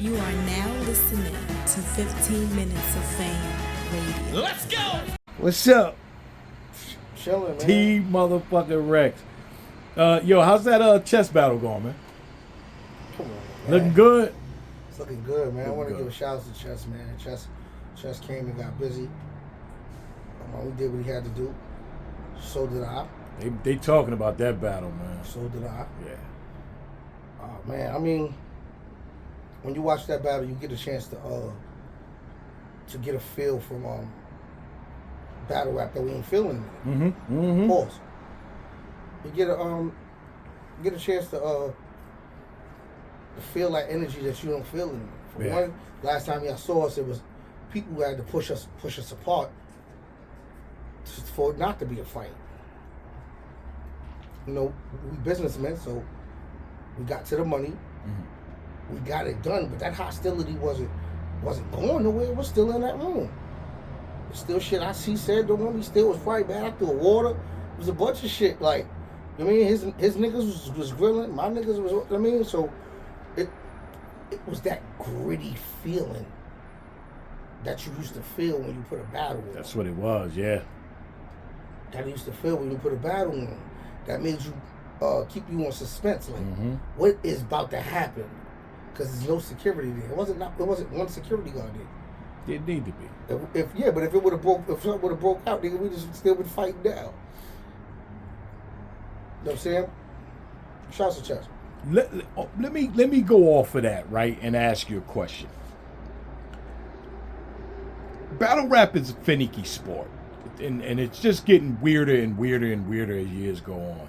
You are now listening to 15 Minutes of Fame Radio. Let's go! What's up? Chilling, man. T motherfucking Rex. Yo, how's that chess battle going, man? Come on, man. Looking good? It's looking good, man. I want to good. give a shout out to Chess, man. Chess came and got busy. We did what he had to do. So did I. They talking about that battle, man. So did I. Yeah. Oh, man. I mean, when you watch that battle, you get a chance to get a feel from battle rap that we ain't feeling. Pause. You get a chance to feel that energy that you don't feel in. For one, last time y'all saw us, it was people who had to push us apart for it not to be a fight. You know, we businessmen, so we got to the money. We got it done, but that hostility wasn't going nowhere. It was still in that room. There's still shit I see said to him. He still was probably bad. I threw water. It was a bunch of shit. Like, I mean, his niggas was grilling. My niggas was, I mean, so it was that gritty feeling that you used to feel when you put a battle on. That's what it was, yeah. That you used to feel when you put a battle on. That made you keep you on suspense. Like, what is about to happen? Because there's no security there. It wasn't one security guard there. It need to be. But if it would have broke out, nigga, we just still been fighting down. You know what I'm saying? Shouts to Chess. Let me go off of that, right, and ask you a question. Battle rap is a finicky sport, and it's just getting weirder and weirder and weirder as years go on.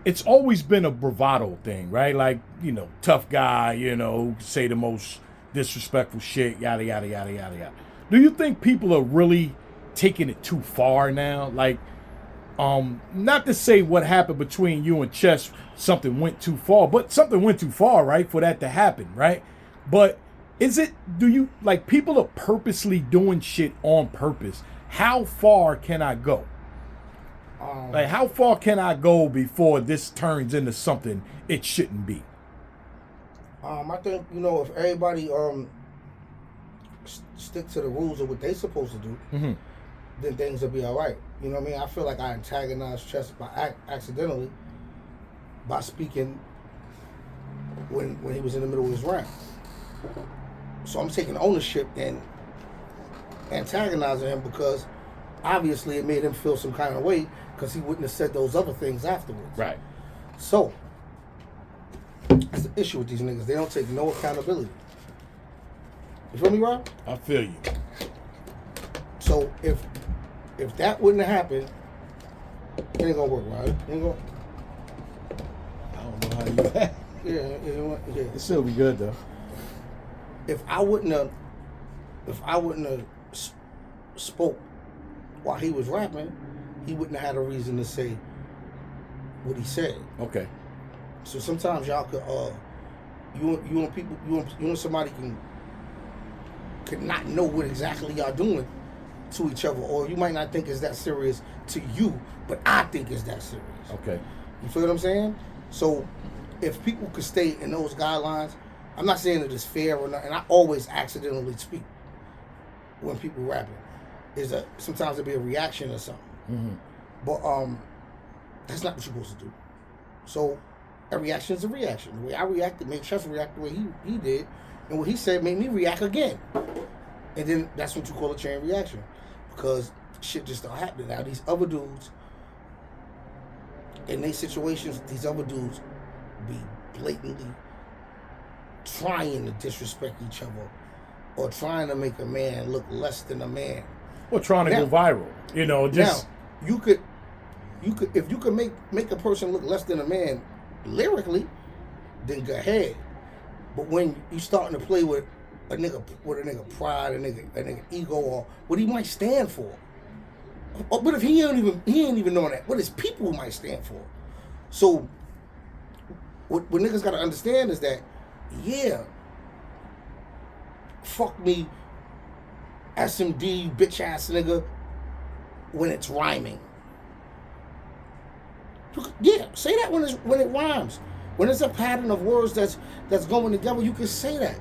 It's always been a bravado thing, right? Like, you know, tough guy, you know, say the most disrespectful shit, yada, yada, yada, yada, yada. Do you think people are really taking it too far now? Like, not to say what happened between you and Chess, something went too far, but something went too far, right, for that to happen, right? But do you, like, people are purposely doing shit on purpose? How far can I go? Like, how far can I go before this turns into something it shouldn't be? I think, you know, if everybody stick to the rules of what they supposed to do, then things will be all right. You know what I mean? I feel like I antagonized Chess accidentally by speaking when he was in the middle of his rant. So I'm taking ownership and antagonizing him because obviously it made him feel some kind of way because he wouldn't have said those other things afterwards. Right. So that's the issue with these niggas. They don't take no accountability. You feel me, Rob? I feel you. So if that wouldn't have happened, it ain't gonna work, right? It ain't gonna. I don't know how you that. Yeah. It still be good though. If I wouldn't have spoke while he was rapping, he wouldn't have had a reason to say what he said. Okay. So sometimes y'all could you and somebody could not know what exactly y'all doing to each other, or you might not think it's that serious to you, but I think it's that serious. Okay. You feel what I'm saying? So if people could stay in those guidelines, I'm not saying that it's fair or not, and I always accidentally speak when people rapping. Sometimes there'll be a reaction or something. But that's not what you're supposed to do. So a reaction is a reaction. The way I reacted made Chess react the way he did, and what he said made me react again. And then that's what you call a chain reaction. Because shit just start happening. Now these other dudes, in these situations, these other dudes be blatantly trying to disrespect each other or trying to make a man look less than a man. Or trying to go viral. You know, just now, you could if you could make a person look less than a man lyrically, then go ahead. But when you starting to play with a nigga pride, a nigga ego, or what he might stand for. But if he ain't even knowing that, what his people might stand for. So what niggas gotta understand is that, yeah, fuck me, SMD, bitch ass nigga, when it's rhyming. Yeah, say that when it rhymes. When it's a pattern of words that's going together, you can say that.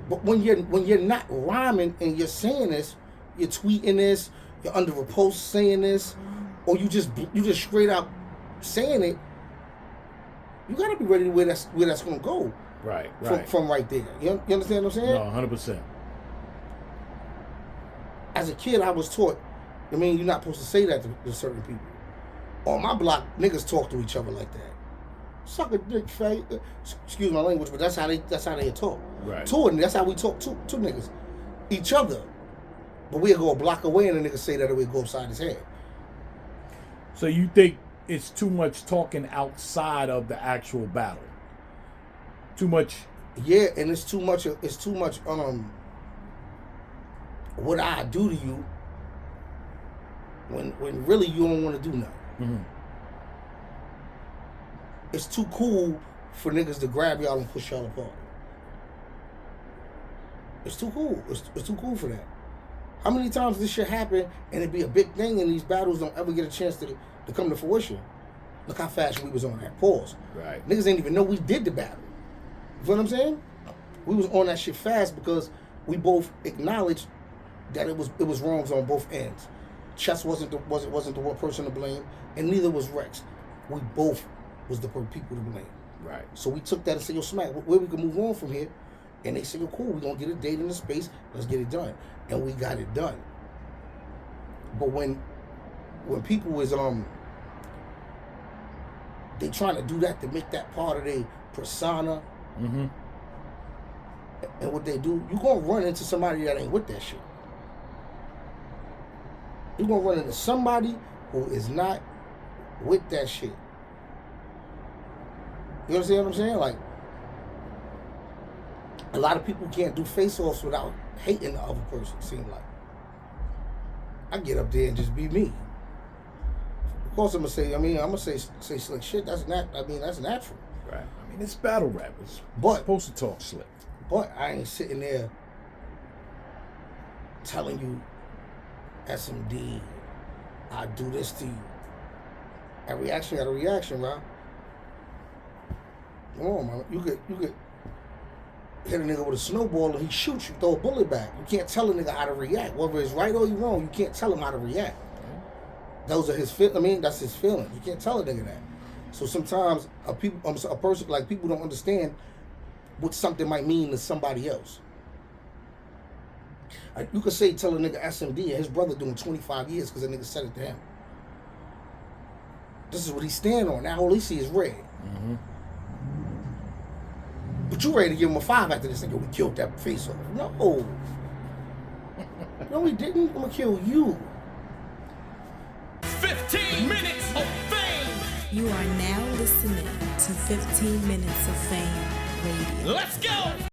But when you're not rhyming and you're saying this, you're tweeting this, you're under a post saying this, or you just straight up saying it, you gotta be ready where that's gonna go. Right. From right there. You understand what I'm saying? No, 100%. As a kid, I was taught, you're not supposed to say that to certain people. On my block, niggas talk to each other like that. Suck a dick, fake. Excuse my language, but that's how they talk. Right. That's how we talk to niggas. Each other. But we'll go a block away and the nigga say that and we'll go upside his head. So you think it's too much talking outside of the actual battle? Too much? Yeah, and it's too much what I do to you when really you don't want to do nothing. Mm-hmm. It's too cool for niggas to grab y'all and push y'all apart. It's too cool. It's too cool for that. How many times this shit happen and it be a big thing and these battles don't ever get a chance to come to fruition? Look how fast we was on that. Pause. Right. Niggas ain't even know we did the battle. You feel what I'm saying? We was on that shit fast because we both acknowledged that it was wrongs on both ends. Chess wasn't the one person to blame, and neither was Rex. We both was the people to blame. Right. So we took that and said, yo, Smack, where we can move on from here? And they said, yo, cool, we're going to get a date in the space. Let's get it done. And we got it done. But when people is, they trying to do that to make that part of their persona. Mm-hmm. And what they do, you're going to run into somebody that ain't with that shit. You're going to run into somebody who is not with that shit. You understand what I'm saying? Like, a lot of people can't do face-offs without hating the other person, it seems like. I get up there and just be me. Of course I'm going to say slick shit. That's natural. Right. It's battle rappers. But supposed to talk slick. But I ain't sitting there telling you, SMD, I do this to you. A reaction got a reaction, bro. Come on, man. You could hit a nigga with a snowball and he shoots you, throw a bullet back. You can't tell a nigga how to react. Whether it's right or wrong, you can't tell him how to react. Those are his that's his feelings. You can't tell a nigga that. So sometimes a person, like, people don't understand what something might mean to somebody else. Like, you could tell a nigga SMD and his brother doing 25 years because that nigga said it to him. This is what he stand on. Now all he see is red. Mm-hmm. But you ready to give him a 5 after this nigga? We killed that face off. No. No, we didn't. I'm gonna kill you. 15 minutes of fame. You are now listening to 15 Minutes of Fame Radio. Let's go.